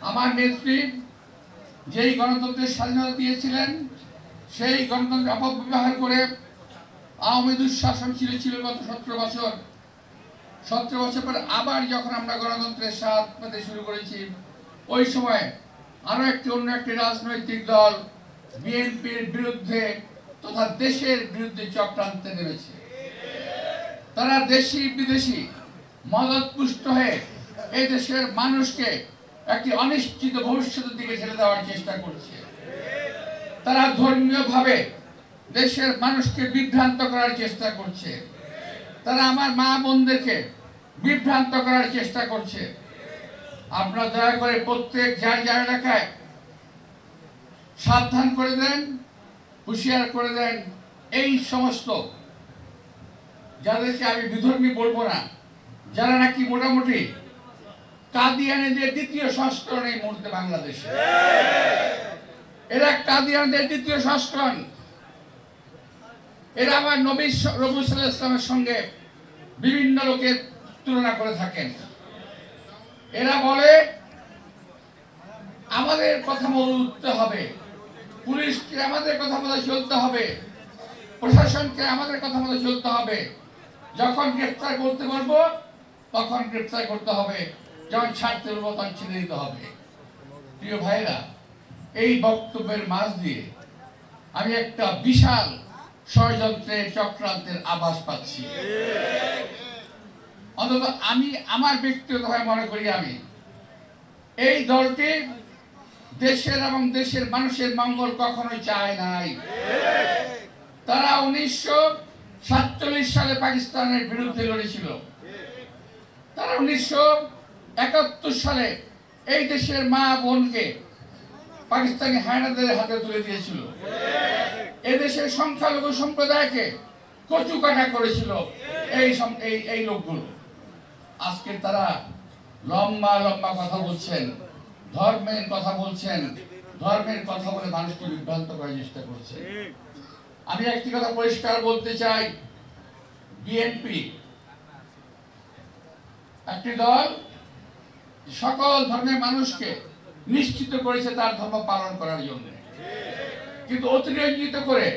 আমার নেত্রী যেই গণতন্ত্রের স্বাধীনতা দিয়েছিলেন সেই গণতন্ত্রের অপব্যবহার করে আওয়ামী দুঃশাসন ছিল গত 17 বছর। 17 বছর পর আবার যখন আমরা গণতন্ত্রের স্বাদ পেতে শুরু করেছি, ওই সময় আরো অন্য একটি রাজনৈতিক দল বিএনপির বিরুদ্ধে তথা দেশের বিরুদ্ধে চক্রান্তে নেমেছে। তারা দেশি বিদেশি মদতপুষ্ট হয়ে এই দেশের মানুষকে একটি অনিশ্চিত ভবিষ্যতের দিকে ঠেলে দেওয়ার চেষ্টা করছে। তারা ধর্মীয়ভাবে দেশের মানুষকে বিভ্রান্ত করার চেষ্টা করছে। তারা আমার মা বোনদেরকে বিভ্রান্ত করার চেষ্টা করছে। আপনারা দয়া করে প্রত্যেক যার এলাকায় সাবধান করে দেন, হুঁশিয়ার করে দেন এই সমস্ত যাদেরকে আমি বিধর্মী বলবো না, যারা নাকি মোটামুটি কাদিয়ানীদের দ্বিতীয় সংস্করণ এই মুহূর্তে বাংলাদেশে। এরা কাদিয়ানীদের দ্বিতীয় সংস্করণ। এরা আমার নবী সাল্লাল্লাহু আলাইহি ওয়াসাল্লামের সঙ্গে বিভিন্ন লোকের তুলনা করে থাকেন। এরা বলে আমাদের কথা মতো উঠতে হবে, পুলিশকে আমাদের কথা মতো চলতে হবে, প্রশাসনকে আমাদের কথা মতো চলতে হবে। যখন গ্রেফতার করতে বলবো তখন গ্রেফতার করতে হবে, যখন ছাড়তে বলবো তখন ছেড়ে দিতে হবে। প্রিয় ভাইরা, এই বক্তব্যের মাঝ দিয়ে আমি একটা বিশাল ষড়যন্ত্রের চক্রান্তের আভাস পাচ্ছি। অন্তত আমি আমার ব্যক্তিগতভাবে মনে করি আমি এই দলটি দেশের এবং দেশের মানুষের মঙ্গল কখনোই চায় নাই। তারা 1947 সালে পাকিস্তানের বিরুদ্ধে লড়েছিল। তারা 1971 সালে এই দেশের মা বোনকে পাকিস্তানি হায়নাদের হাতে তুলে দিয়েছিল। এদেশের সংখ্যালঘু সম্প্রদায়কে কচুকাটা করেছিল এই লোকগুলো। আজকে তারা লম্বা লম্বা কথা বলছেন, ধর্মের কথা বলছেন, ধর্মের কথা বলে মানুষকে বিভ্রান্ত করার চেষ্টা করছে। আমি একটি কথা পরিষ্কার বলতে চাই, বিএনপি একটি দল সকল ধর্মের মানুষকে নিশ্চিত করেছে তার ধর্ম পালন করার জন্য, কিন্তু অতিরঞ্জিত করে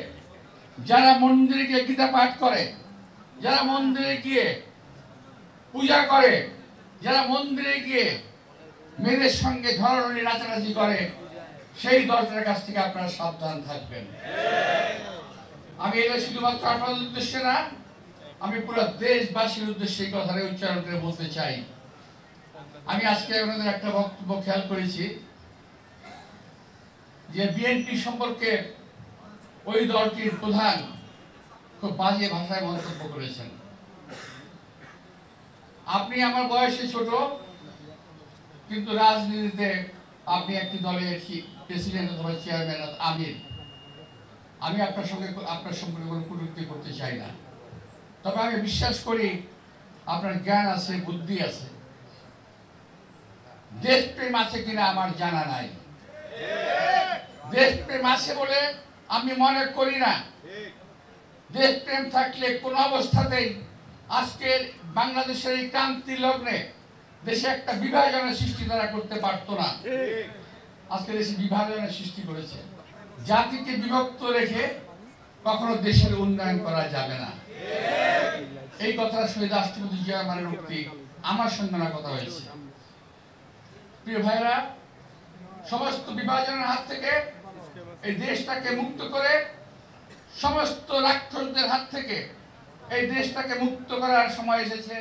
যারা মন্দিরে গিয়ে গীতা পাঠ করে, যারা মন্দিরে গিয়ে পূজা করে, যারা মন্দিরে গিয়ে মেয়েদের সঙ্গে ধরাধরি নাচানাচি করে, সেই দলটার কাছ থেকে আপনারা সাবধান থাকবেন। আমি এটা শুধুমাত্র আপনাদের উদ্দেশ্যে না, আমি পুরো দেশবাসীর উদ্দেশ্যে এই কথাটা উচ্চারণ করে বলতে চাই। আমি আজকে আপনাদের একটা বক্তব্য খেয়াল করেছি যে বিএনপি সম্পর্কে ওই দলটির প্রধান খুব বাজে ভাষায় মন্তব্য করেছেন। আপনি আমার বয়সে ছোট, কিন্তু রাজনীতিতে আপনি একটি দলের প্রেসিডেন্ট অথবা চেয়ারম্যান আমির। আমি আপনার সম্পর্কে কোনো কটূক্তি করতে চাই না, তবে আমি বিশ্বাস করি আপনার জ্ঞান আছে, বুদ্ধি আছে। দেশপ্রেম আছে কিনা আমার জানা নাই। দেশপ্রেম আছে বলে আমি মনে করি না। দেশপ্রেম থাকলে কোনো অবস্থাতেই আজকের বাংলাদেশের এই ক্রান্তি লগ্নে দেশে একটা বিভাজনের সৃষ্টি তারা করতে পারতো না। আজকে দেশে বিভাজনের সৃষ্টি করেছে। জাতিকে বিভক্ত রেখে কখনো দেশের উন্নয়ন করা যাবে না। এই কথাটা শহীদ রাষ্ট্রপতি জিয়া রহমানের উক্তি আমার সঙ্গে না কথা হয়েছে। প্রিয় ভাইরা, সমস্ত বিভাজনের হাত থেকে এই দেশটাকে মুক্ত করে, সমস্ত রাক্ষসদের হাত থেকে এই দেশটাকে মুক্ত করার সময় এসেছে।